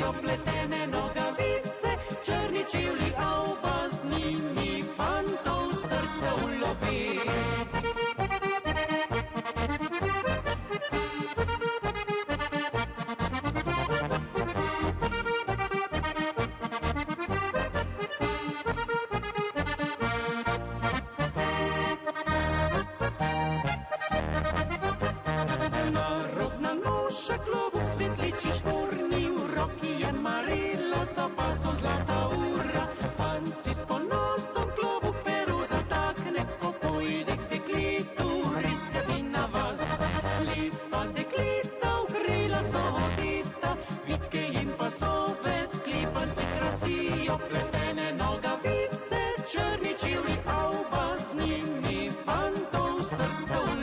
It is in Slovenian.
Opletene nogavice, črni čevlji, a oba z njimi fantov srce ulovi. Narodna noša, klobuk, svetliči, škornji uroki, Jan Marela za pasom zlata ura. Fanci s ponosom klobuk peru zatakne, ko pojde k deklitu riskati na vas. Lepa deklita v krila so odeta, vitke in pasove, sklepanci krasijo, pletene nogavice, črni čevlji, a oba z njimi fantov srce ulovi.